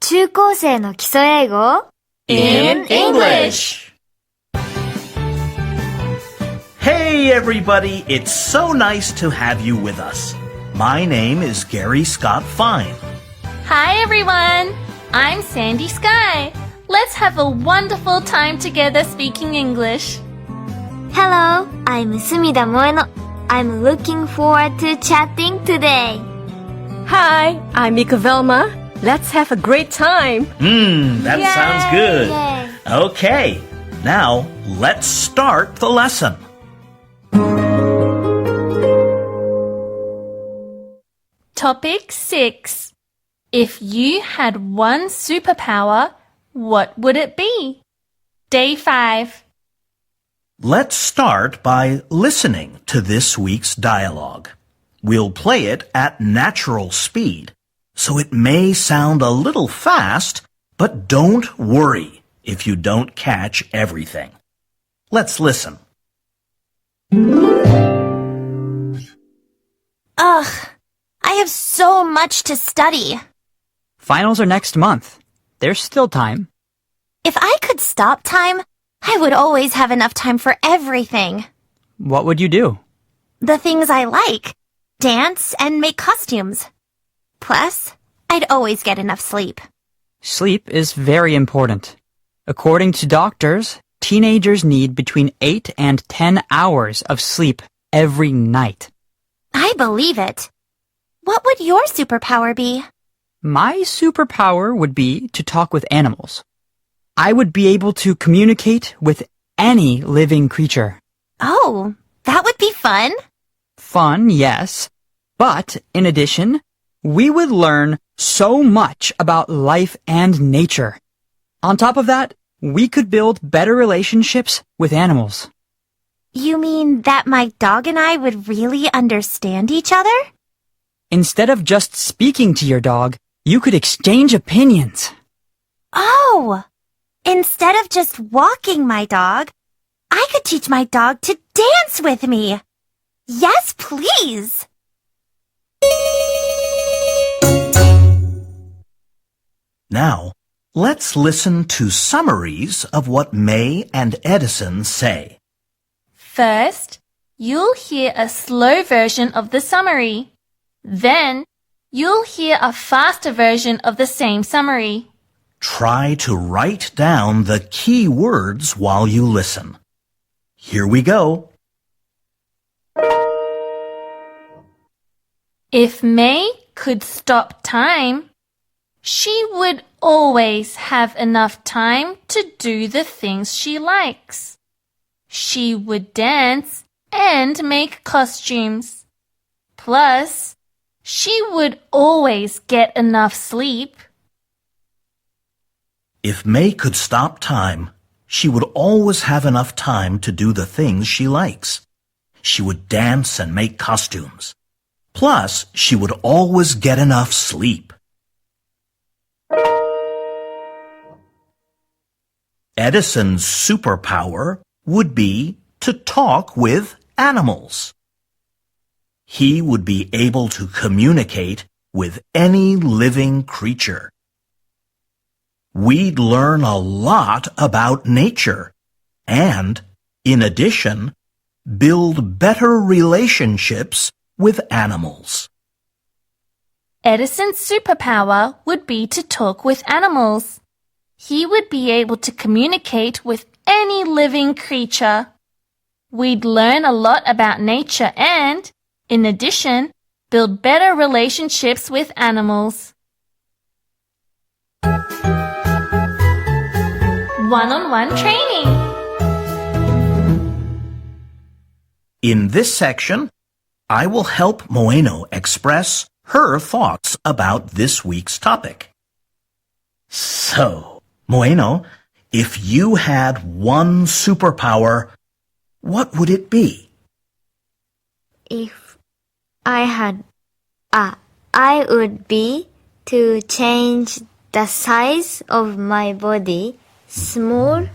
中高生の基礎英語 in English. Hey everybody, it's so nice to have you with us. My name is Gary Scott Fine. Hi everyone, I'm Sandy Sky. Let's have a wonderful time together speaking English. Hello, I'm 隅田萌乃. I'm looking forward to chatting today. Hi, I'm Mika Velma. Let's have a great time. That sounds good. Yay. Okay, now let's start the lesson. Topic 6. If you had one superpower, what would it be? Day 5. Let's start by listening to this week's dialogue. We'll play it at natural speed, so it may sound a little fast, but don't worry if you don't catch everything. Let's listen. Ugh, I have so much to study. Finals are next month. There's still time. If I could stop time, I would always have enough time for everything. What would you do? The things I like. Dance and make costumes. Plus, I'd always get enough sleep. Sleep is very important. According to doctors, teenagers need between 8 and 10 hours of sleep every night. I believe it. What would your superpower be? My superpower would be to talk with animals. I would be able to communicate with any living creature. Oh, that would be fun. Fun, yes. But, in addition, we would learn so much about life and nature. On top of that, we could build better relationships with animals. You mean that my dog and I would really understand each other? Instead of just speaking to your dog, you could exchange opinions. Oh, instead of just walking my dog, I could teach my dog to dance with me. Yes, please. Now, let's listen to summaries of what May and Edison say. First, you'll hear a slow version of the summary. Then, you'll hear a faster version of the same summary. Try to write down the key words while you listen. Here we go. If May could stop time, she would always have enough time to do the things she likes. She would dance and make costumes. Plus, she would always get enough sleep. If May could stop time, she would always have enough time to do the things she likes. She would dance and make costumes. Plus, she would always get enough sleep. Edison's superpower would be to talk with animals. He would be able to communicate with any living creature. We'd learn a lot about nature and, in addition, build better relationships with animals. Edison's superpower would be to talk with animals. He would be able to communicate with any living creature. We'd learn a lot about nature and, in addition, build better relationships with animals. One-on-one training. In this section, I will help Moeno express her thoughts about this week's topic. So, Moeno, if you had one superpower, what would it be? If I had, I would be to change the size of my body small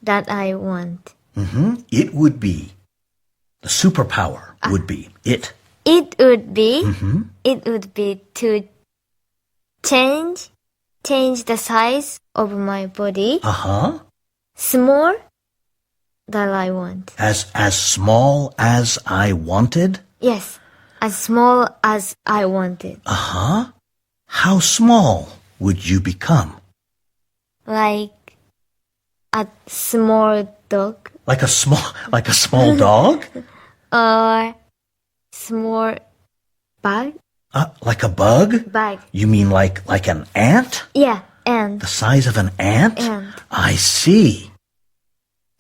that I want. It would be. The superpower would be it. It would be to change change the size of my body Uh-huh. small that I want. As small as I wanted? Yes, as small as I wanted. Uh-huh. How small would you become? Like a small dog Like a small dog? or small bag. Like a bug? Bag. You mean like an ant? Yeah, and The size of an ant? Ant. I see.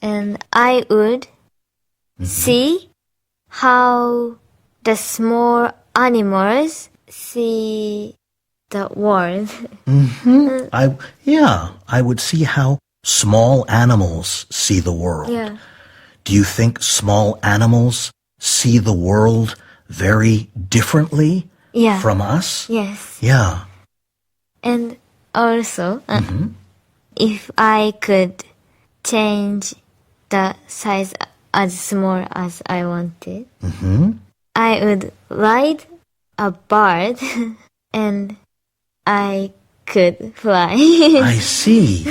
and I would see how the small animals see the world. I would see how small animals see the world. Yeah. Do you think small animals see the world very differently Yeah. from us? Yes. Yeah. And also, if I could change the size as small as I wanted, I would ride a bird and I could fly. I see.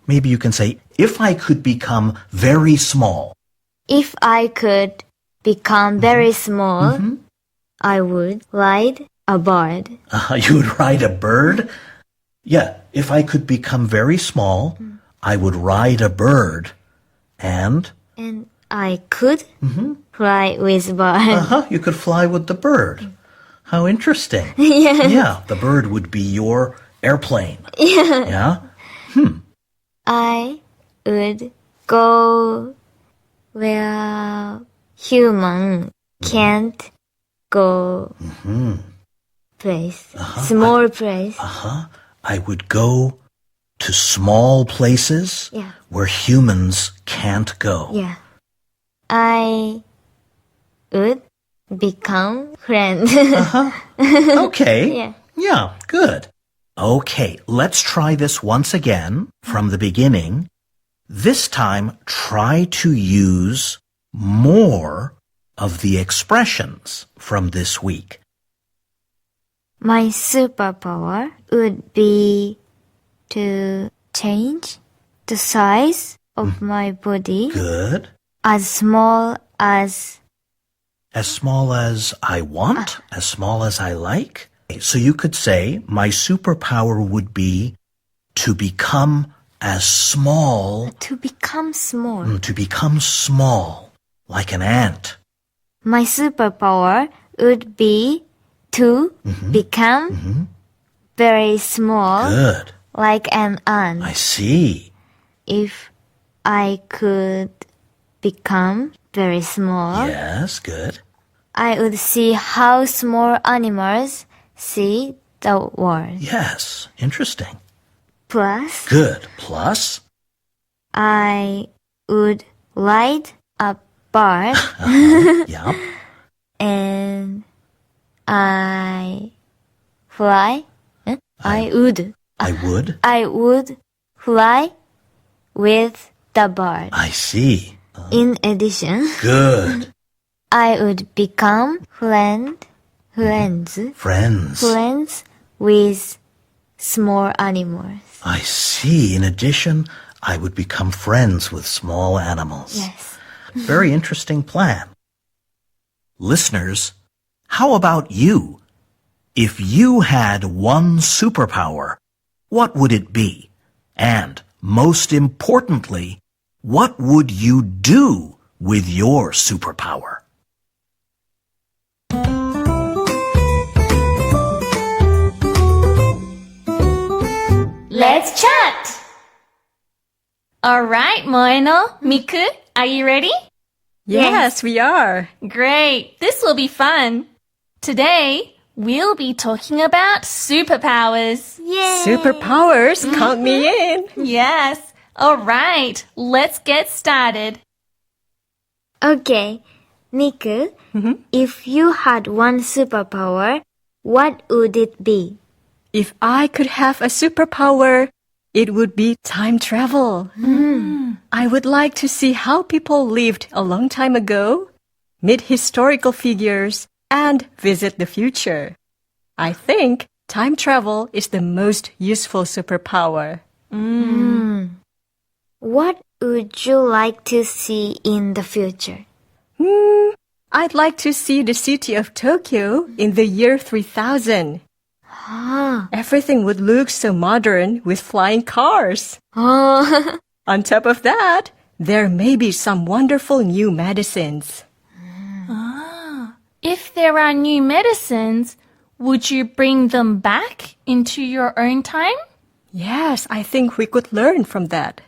Maybe you can say, if I could become very small. If I could become very small, I would ride a bird. You would ride a bird? Yeah, if I could become very small, I would ride a bird. And? And I could fly with bird. You could fly with the bird. How interesting. Yeah, the bird would be your airplane. Yeah? I would go where human can't go place. Small place. I would go to small places Yeah. where humans can't go. Yeah. I would become friend. Okay. Yeah. Yeah, good. Okay, let's try this once again from the beginning. This time, try to use more of the expressions from this week. My superpower would be to change the size of my body Good. as small as As small as I want? As small as I like? So you could say, my superpower would be to become as small, to become small. to become small, like an ant. My superpower would be to become very small Good. like an ant. I see. If I could become very small, Yes, good. I would see how small animals see the world. Yes, interesting. Plus, Good. Plus, I would ride a bird yeah. and I fly. I would I would. fly with the bird. I see. In addition, Good. I would become friends Friends. with small animals. I see. In addition, I would become friends with small animals. Yes. Very interesting plan. Listeners, how about you? If you had one superpower, what would it be? And, most importantly, what would you do with your superpower? Let's chat! Alright, Moeno, Miku, are you ready? Yes, we are. Great, this will be fun. Today, we'll be talking about superpowers. Yay! Superpowers, count me in. Yes, alright, let's get started. Okay, Miku, if you had one superpower, what would it be? If I could have a superpower, it would be time travel. I would like to see how people lived a long time ago, meet historical figures, and visit the future. I think time travel is the most useful superpower. What would you like to see in the future? I'd like to see the city of Tokyo in the year 3000. Everything would look so modern with flying cars. Oh. On top of that, there may be some wonderful new medicines. If there are new medicines, would you bring them back into your own time? Yes, I think we could learn from that.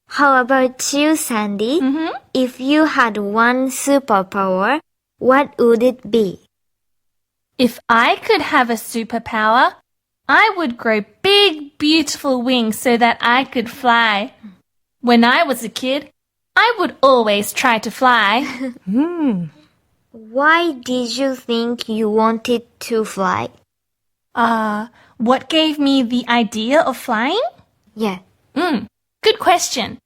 How about you, Sandy? If you had one superpower, what would it be? If I could have a superpower, I would grow big, beautiful wings so that I could fly. When I was a kid, I would always try to fly. Why did you think you wanted to fly? What gave me the idea of flying? Yeah. Good question.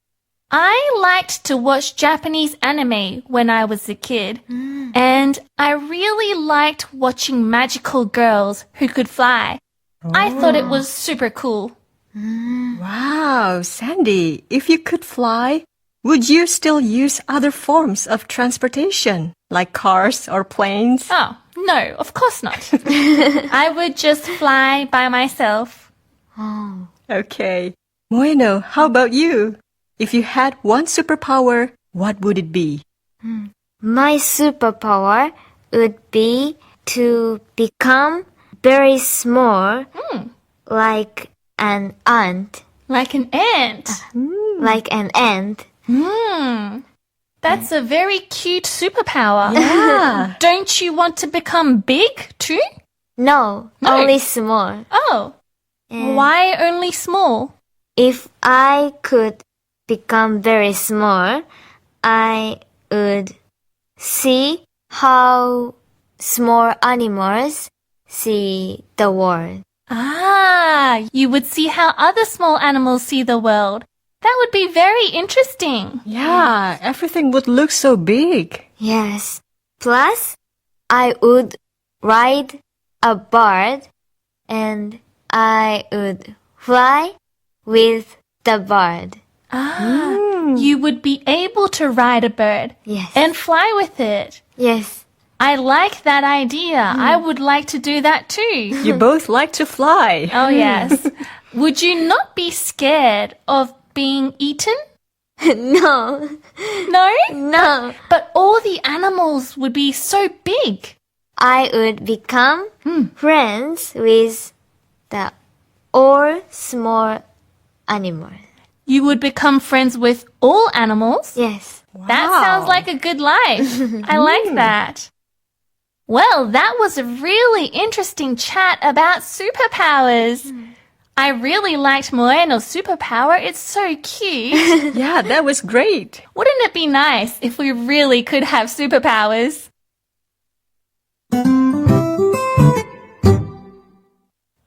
I liked to watch Japanese anime when I was a kid, and I really liked watching magical girls who could fly. I thought it was super cool. Wow, Sandy, if you could fly, would you still use other forms of transportation, like cars or planes? Oh, no, of course not. I would just fly by myself. Okay. Bueno, how about you? If you had one superpower, what would it be? My superpower would be to become very small, like an ant. Like an ant. Like an ant. That's a very cute superpower. Yeah. Don't you want to become big too? No, No. only small. Oh, And why only small? if I could become very small, I would see how small animals see the world. You would see how other small animals see the world. That would be very interesting. Yeah, everything would look so big. Yes. Plus, I would ride a bird and I would fly with the bird. You would be able to ride a bird Yes. and fly with it. Yes. I like that idea. I would like to do that too. You both like to fly. Oh, yes. Would you not be scared of being eaten? No. No? No. But all the animals would be so big. I would become friends with the all small animals. You would become friends with all animals? Yes. That sounds like a good life. I like that. Well, that was a really interesting chat about superpowers. I really liked Moeno's superpower. It's so cute. Yeah, that was great. Wouldn't it be nice if we really could have superpowers?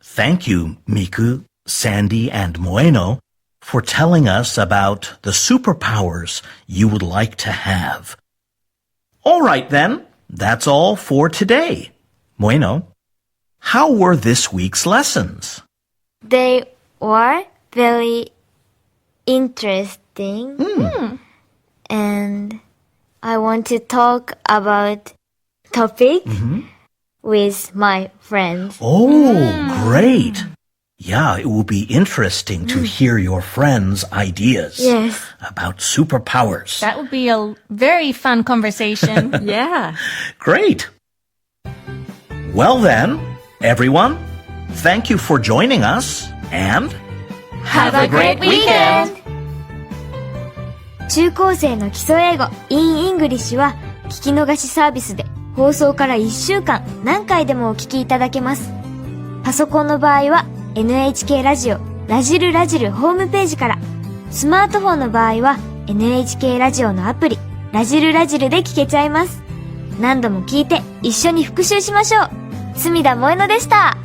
Thank you, Miku, Sandy, and Moeno, for telling us about the superpowers you would like to have. All right, then. That's all for today. Moeno, how were this week's lessons? They were very interesting. And I want to talk about topic with my friends. Oh, great. Yeah, it will be interesting to hear your friends' ideas Yes. about superpowers. That would be a very fun conversation. Yeah. Great. Well then, everyone, thank you for joining us and Have a great weekend! 中高生の基礎英語 in English は聞き逃しサービスで放送から1週間何回でもお聞きいただけます。パソコンの場合は NHK ラジオラジルラジルホームページから、スマートフォンの場合は NHK ラジオのアプリラジルラジルで聞けちゃいます。何度も聞いて一緒に復習しましょう。隅田萌乃でした。